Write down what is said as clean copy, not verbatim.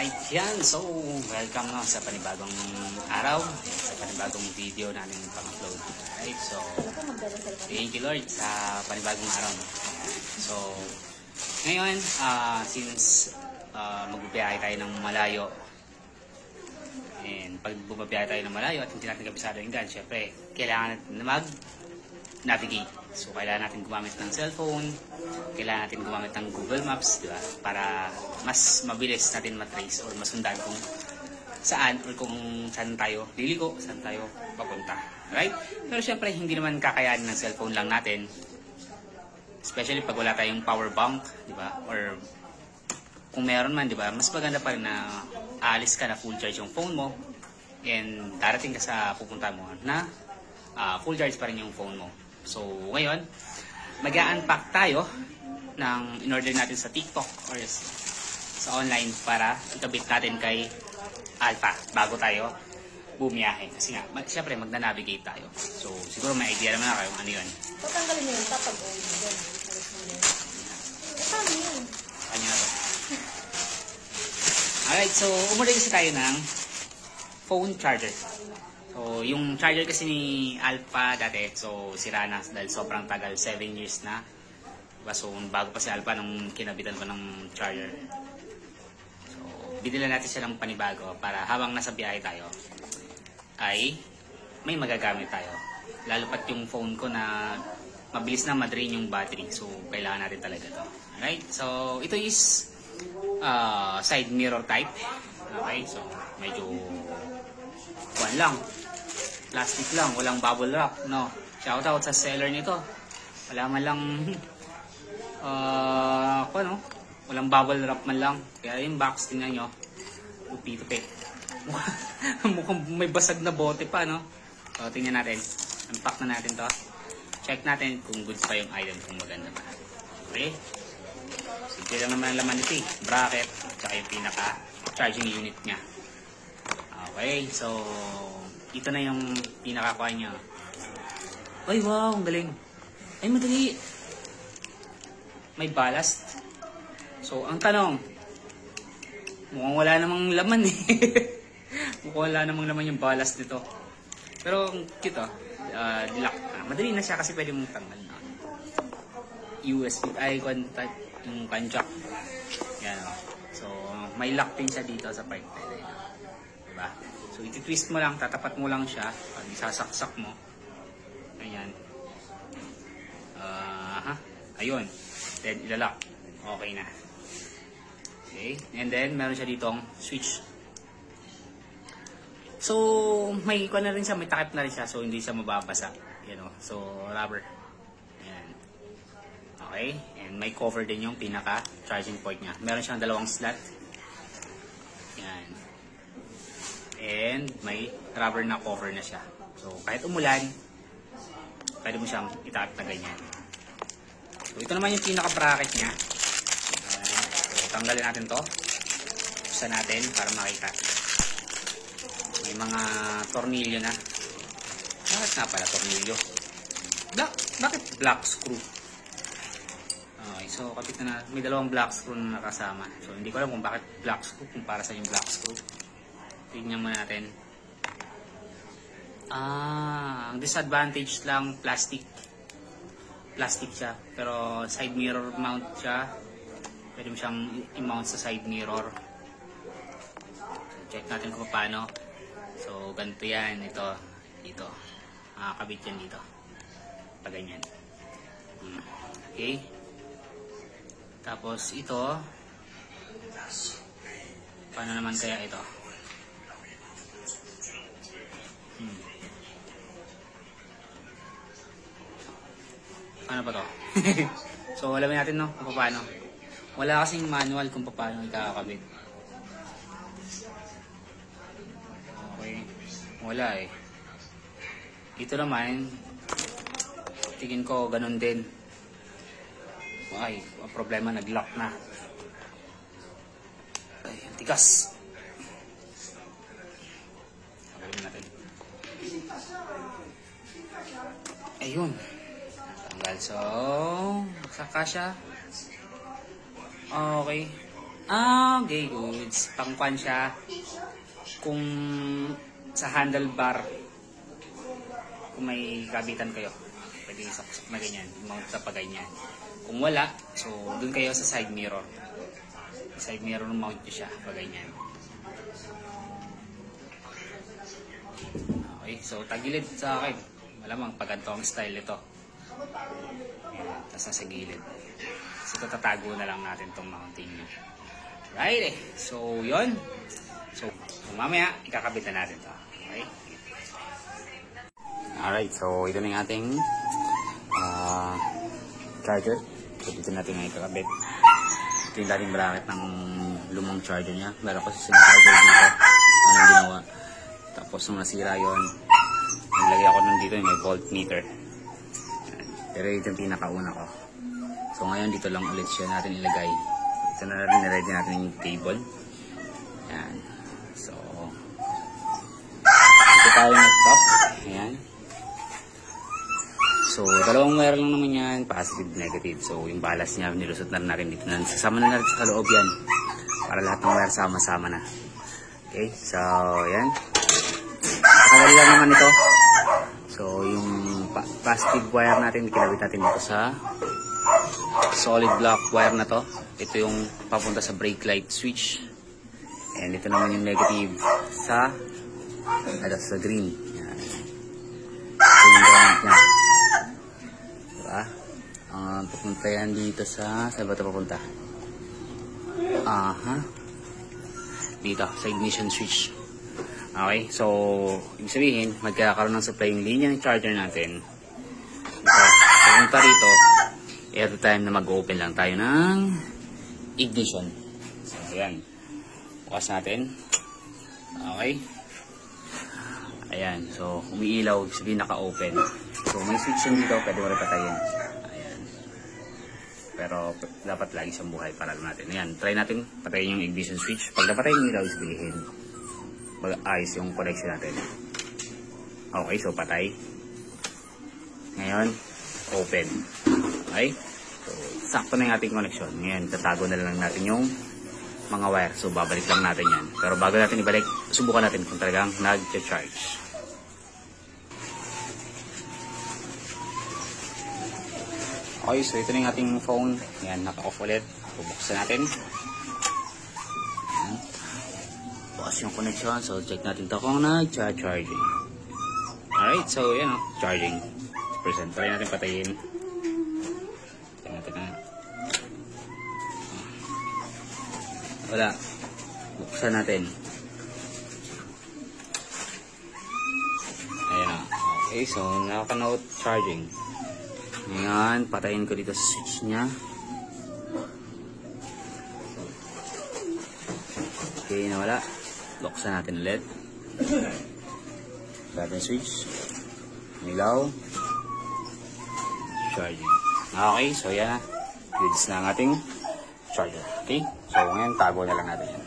Alright, yan. So, welcome na sa panibagong araw, sa panibagong video natin pang-upload. Alright, so, thank you Lord sa panibagong araw. So, ngayon, since magbibiyahe tayo ng malayo, and pag bumabiyahe tayo ng malayo at hindi natin kabisado yung gan, syempre, kailangan natin na mag-navigate. So, kailangan natin gumamit ng cellphone, kailangan natin gumamit ng Google Maps, di ba? Para mas mabilis natin matrace or masundan kung saan or kung saan tayo liliko, saan tayo papunta. Right? Pero syempre, hindi naman kakayanin ng cellphone lang natin. Especially pag wala tayong power bank, di ba? Or kung meron man, di ba? Mas maganda pa rin na aalis ka na full charge yung phone mo and darating ka sa pupunta mo na full charge pa rin yung phone mo. So, ngayon, mag-unpack tayo ng in-order natin sa TikTok or sa online para ikabit natin kay Alpha bago tayo bumiyahe. Kasi nga, syempre magna-navigate tayo. So, siguro may idea naman na kayo ano yun. Tatanggalin mo yun kapag oil dyan. Paano yun? Ano na to? Alright, so umorder kasi tayo ng phone charger. So, yung charger kasi ni Alpha dati, so sira na dahil sobrang tagal, 7 years na. Diba? So, bago pa si Alpha nung kinabitan ko ng charger. So, binila natin siya ng panibago para habang nasa biyahe tayo, ay may magagamit tayo. Lalo pat yung phone ko na mabilis na madrain yung battery. So, kailangan natin talaga to. Alright? So, ito is side mirror type. Okay? So, medyo kuwan lang. Plastic lang, walang bubble wrap, no. Shout out sa seller nito. Wala man lang walang bubble wrap man lang. Kaya yung box, tingnan nyo. Tupi-tupi. Mukhang may basag na bote pa, no. So, tingnan natin. Unpack na natin to. Check natin kung good pa yung item, kung maganda pa. Okay? Sige lang naman ang laman nito eh. Bracket, tsaka yung pinaka-charging unit niya. Okay, so ito na yung pinakakuha niya. Ay, wow, ang galing. Ay, madali. May ballast. So, ang tanong, mukhang wala namang laman eh. Mukhang wala namang laman yung ballast nito. Pero, cute lock. Madali na siya kasi pwede mong tanggal na. USB, yung jack. Yan o. So, may lock din siya dito sa part. Diba? So, iti-twist mo lang, tatapat mo lang siya, pag isasaksak mo. Ayan. Ayun. Then, ilalak. Okay na. Okay. And then, meron siya ditong switch. So, may ikuha na rin siya, may takip na rin siya, so hindi siya mababasa. Yan o. So, rubber. Ayan. Okay. And may cover din yung pinaka-charging port niya. Meron siyang dalawang slot. Yan. And may rubber na cover na siya. So, kahit umulan, pwede mo siyang itakip na ganyan. So, ito naman yung pinaka-bracket niya. So, tanggalin natin to. Buksan natin para makita. May mga tornilyo na. Bakit nga pala tornilyo? Bakit black screw? Okay, so kapit na may dalawang black screw na nakasama. So, hindi ko alam kung bakit black screw, kung para sa yung black screw. Tingnan mo natin. Ang disadvantage lang, plastic. Plastic siya. Pero side mirror mount siya. Pwede mo siyang i-mount sa side mirror. So, check natin kung paano. So, ganito yan. Ito. Dito. Kabit yan dito. Pag ganyan. Okay. Tapos ito. Paano naman kaya ito? Ano ba to? So, alamin natin no, kung paano. Wala kasing manual kung paano ikakabit. Okay. Wala eh. Ito naman, tingin ko ganun din. Ay, ang problema, nag-lock na. Ay, ang tigas. Alamin natin. Ayun. Tanggal. So, saka siya. Okay. Okay, goods. Pangkwan siya. Kung sa handlebar, kung may kabitan kayo, pwede isaksak na ganyan, mount sa paganyan. Kung wala, so dun kayo sa side mirror. Sa side mirror mount nyo siya, paganyan. Okay, so tagilid sa akin. Malamang pag ganito ang style ito. Ayan, tapos nasa gilid. So tatago na lang natin itong mounting nyo. Right, so yon. So mamaya ikakabit na natin ito. Okay. Alright, so ito na yung ating charger. So dito natin nga ikakabit. Ito yung dating bracket ng lumang charger niya. Meron kasi silang charger dito. Anong ginawa? Tapos nung nasira yun, naglagay ako nun dito yung may voltmeter. Pero ito yung pinakauna ko. So ngayon dito lang ulit siya natin ilagay. Ito na rin na-ready natin yung cable. Ayan. So ito tayo nag-top. Ayan. So dalawang wire lang naman yan, positive, negative. So yung balas niya nilusot na rin natin dito. Sasama na natin sa loob yan. Para lahat ng wire sama-sama na. Okay, so ayan. Nakakali lang naman ito. So yung positive wire natin, kinabit natin dito sa solid block wire na to. Ito yung papunta sa brake light switch. And ito naman yung negative sa green. Yan. Ito yung ground niya. Diba? Papunta yan dito sa ba ito papunta? Dito, sa ignition switch. Okay, so ibig sabihin, magkakaroon ng supply yung linya ng charger natin. Papunta rito, every time na mag-open lang tayo ng ignition. So, ayan. Bukas natin. Okay. Ayan. So, umiilaw. Sabihin naka-open. So, may switch yun dito. Pwede mo rin patayin. Ayan. Pero, dapat lagi siyang buhay para natin. Ayan. Try natin patayin yung ignition switch. Pag napatay yung ilaw, sabihin mag-ayos yung connection natin. Okay. So, patay. Ngayon, open. Okay. So, sakto na yung ating connection. Ngayon, tatago na lang natin yung mga wire. So, babalik lang natin yan. Pero bago natin ibalik, subukan natin kung talagang nag-charge. Okay, so ito na yung ating phone. Yan, naka-off ulit. Bubuksan natin. Yan. Bukas yung connection. So, check natin ito kung nag-charging. Alright, so yan o, charging. Percent. Try natin patayin. Wala. Buksan natin. Ayan na. Okay, so nakaka-note charging. Ngayon, patayin ko dito sa switch niya. Okay, nawala. Buksan natin ulit. Button switch. Ilaw. Charging. Okay, so yan na. Goods na ang ating charger. Okay? So, ngayon, tago na lang natin yan.